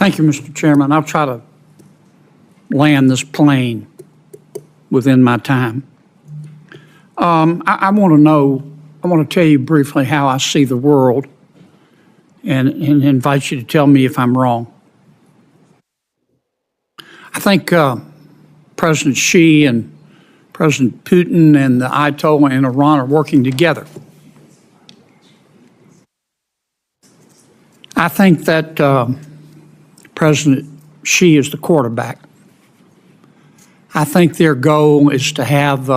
Thank you, Mr. Chairman. I'll try to land this plane within my time. I want to tell you briefly how I see the world and invite you to tell me if I'm wrong. I think President Xi and President Putin and the Ayatollah in Iran are working together. I think that President Xi is the quarterback. I think their goal is to have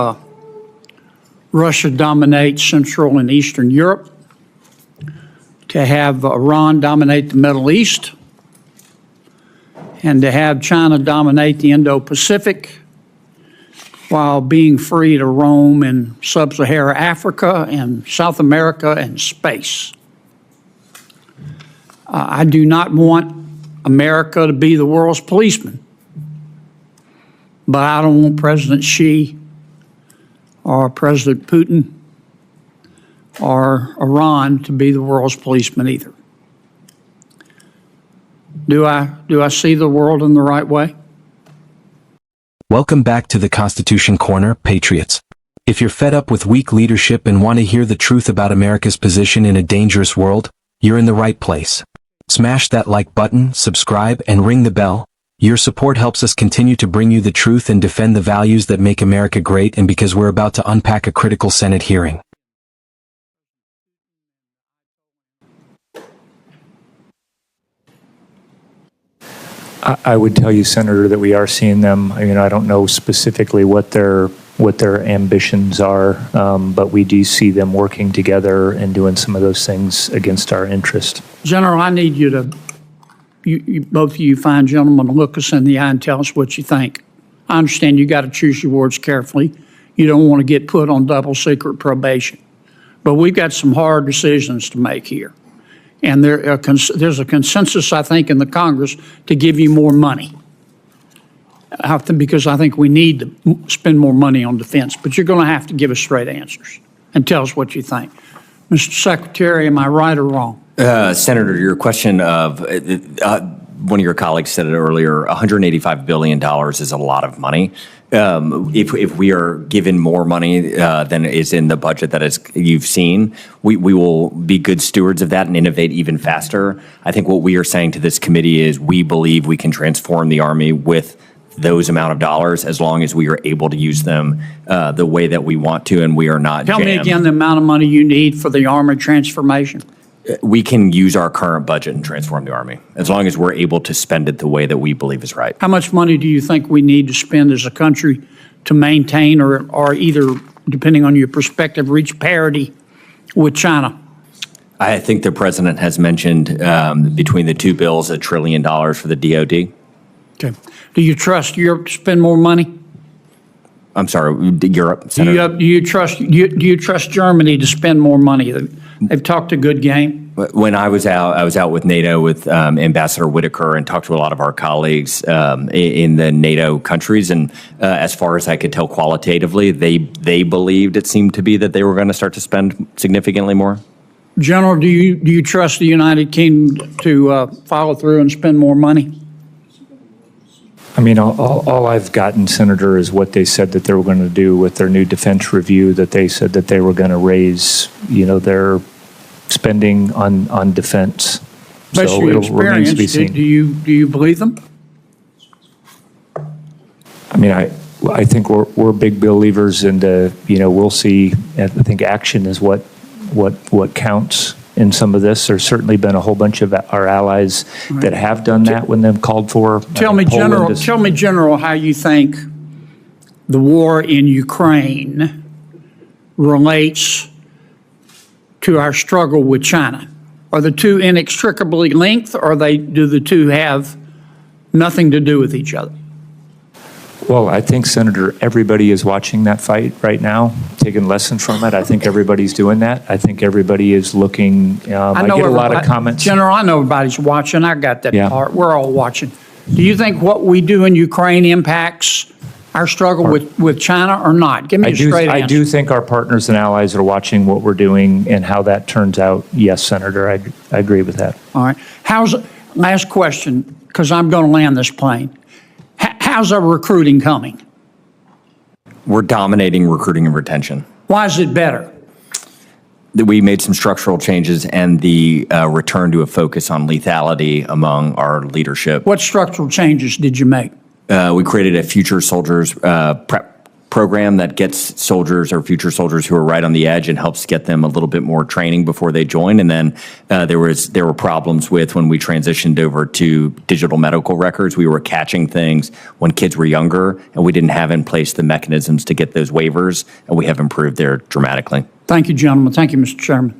Russia dominate Central and Eastern Europe, to have Iran dominate the Middle East, and to have China dominate the Indo-Pacific while being free to roam in sub-Saharan Africa and South America and space. I do not want America to be the world's policeman, but I don't want President Xi or President Putin or Iran to be the world's policeman either. Do I see the world in the right way? Welcome back to the Constitution Corner, Patriots. If you're fed up with weak leadership and want to hear the truth about America's position in a dangerous world, you're in the right place. Smash that like button, subscribe, and ring the bell. Your support helps us continue to bring you the truth and defend the values that make America great, and because we're about to unpack a critical Senate hearing. I would tell you, Senator, that we are seeing them. I don't know specifically what their ambitions are, but we do see them working together and doing some of those things against our interest. General, I need you to, both of you fine gentlemen, look us in the eye and tell us what you think. I understand you got to choose your words carefully. You don't want to get put on double secret probation. But we've got some hard decisions to make here. And there's a consensus, I think, in the Congress to give you more money. Because I think we need to spend more money on defense. But you're going to have to give us straight answers and tell us what you think. Mr. Secretary, am I right or wrong? Senator, your question of one of your colleagues said it earlier, $185 billion is a lot of money. If we are given more money than is in the budget that you've seen, we will be good stewards of that and innovate even faster. I think what we are saying to this committee is we believe we can transform the Army with those amount of dollars as long as we are able to use them the way that we want to, and we are not Tell me again the amount of money you need for the Army transformation. We can use our current budget and transform the Army as long as we're able to spend it the way that we believe is right. How much money do you think we need to spend as a country to maintain or either, depending on your perspective, reach parity with China? I think the president has mentioned between the two bills $1 trillion for the DOD. Okay. Do you trust Europe to spend more money? I'm sorry, Europe, Senator? Do you trust Germany to spend more money? They've talked a good game. When I was out with NATO with Ambassador Whitaker and talked to a lot of our colleagues in the NATO countries, and as far as I could tell qualitatively, they believed it seemed to be that they were going to start to spend significantly more. General, do you trust the United Kingdom to follow through and spend more money? All I've gotten, Senator, is what they said that they were going to do with their new defense review, that they said that they were going to raise, their spending on defense. Based on your experience, do you believe them? I think we're big believers in we'll see. I think action is what counts in some of this. There's certainly been a whole bunch of our allies that have done that when they've called for. Tell me, General, how you think the war in Ukraine relates to our struggle with China. Are the two inextricably linked, or do the two have nothing to do with each other? Well, I think, Senator, everybody is watching that fight right now, taking lessons from it. I think everybody's doing that. I think everybody is looking. I get a lot of comments. General, I know everybody's watching. I got that part. We're all watching. Do you think what we do in Ukraine impacts our struggle with China or not? Give me a straight answer. I do think our partners and allies are watching what we're doing and how that turns out. Yes, Senator, I agree with that. All right. Last question, because I'm going to land this plane. How's our recruiting coming? We're dominating recruiting and retention. Why is it better? That we made some structural changes and the return to a focus on lethality among our leadership. What structural changes did you make? We created a future soldiers prep program that gets soldiers or future soldiers who are right on the edge and helps get them a little bit more training before they join. And then there were problems with when we transitioned over to digital medical records. We were catching things when kids were younger, and we didn't have in place the mechanisms to get those waivers, and we have improved there dramatically. Thank you, gentlemen. Thank you, Mr. Chairman.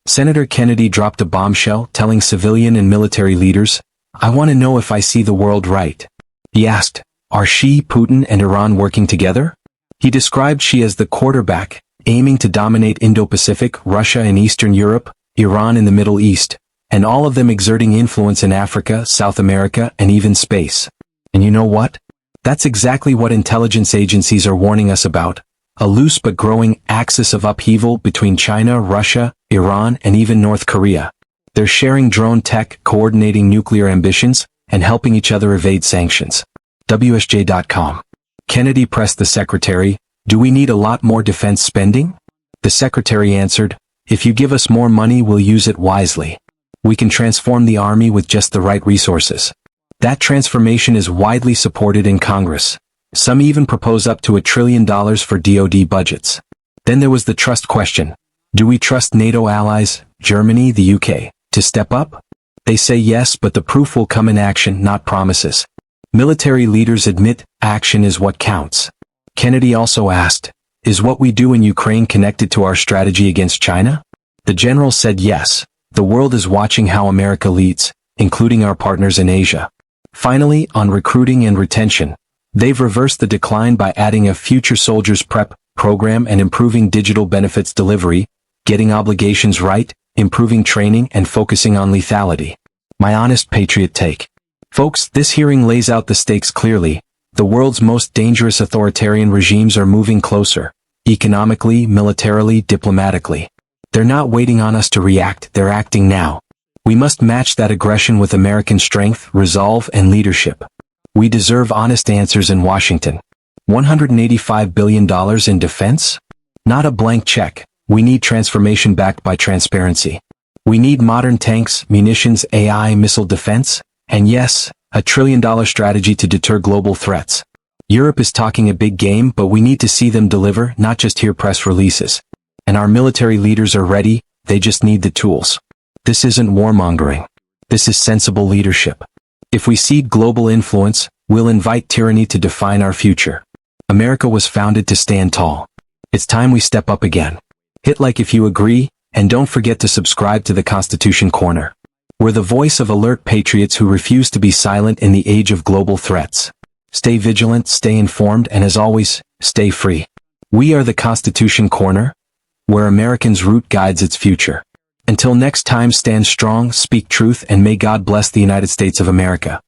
Senator Kennedy dropped a bombshell telling civilian and military leaders, "I want to know if I see the world right." He asked, "Are Xi, Putin, and Iran working together?" He described Xi as the quarterback, aiming to dominate Indo-Pacific, Russia and Eastern Europe, Iran and the Middle East, and all of them exerting influence in Africa, South America, and even space. And you know what? That's exactly what intelligence agencies are warning us about. A loose but growing axis of upheaval between China, Russia, Iran, and even North Korea. They're sharing drone tech, coordinating nuclear ambitions, and helping each other evade sanctions. WSJ.com. Kennedy pressed the secretary, "Do we need a lot more defense spending?" The secretary answered, "If you give us more money, we'll use it wisely. We can transform the army with just the right resources." That transformation is widely supported in Congress. Some even propose up to $1 trillion for DoD budgets. Then there was the trust question. Do we trust NATO allies, Germany, the UK, to step up? They say yes, but the proof will come in action, not promises. Military leaders admit action is what counts. Kennedy also asked, "Is what we do in Ukraine connected to our strategy against China?" The general said yes. The world is watching how America leads, including our partners in Asia. Finally, on recruiting and retention, they've reversed the decline by adding a future soldiers prep program and improving digital benefits delivery, getting obligations right, improving training, and focusing on lethality. My honest patriot take. Folks, this hearing lays out the stakes clearly. The world's most dangerous authoritarian regimes are moving closer, economically, militarily, diplomatically. They're not waiting on us to react, they're acting now. We must match that aggression with American strength, resolve, and leadership. We deserve honest answers in Washington. $185 billion in defense? Not a blank check. We need transformation backed by transparency. We need modern tanks, munitions, AI, missile defense, and yes, $1 trillion strategy to deter global threats. Europe is talking a big game, but we need to see them deliver, not just hear press releases. And our military leaders are ready, they just need the tools. This isn't warmongering. This is sensible leadership. If we cede global influence, we'll invite tyranny to define our future. America was founded to stand tall. It's time we step up again. Hit like if you agree, and don't forget to subscribe to the Constitution Corner. We're the voice of alert patriots who refuse to be silent in the age of global threats. Stay vigilant, stay informed, and as always, stay free. We are the Constitution Corner, where Americans' root guides its future. Until next time, stand strong, speak truth, and may God bless the United States of America.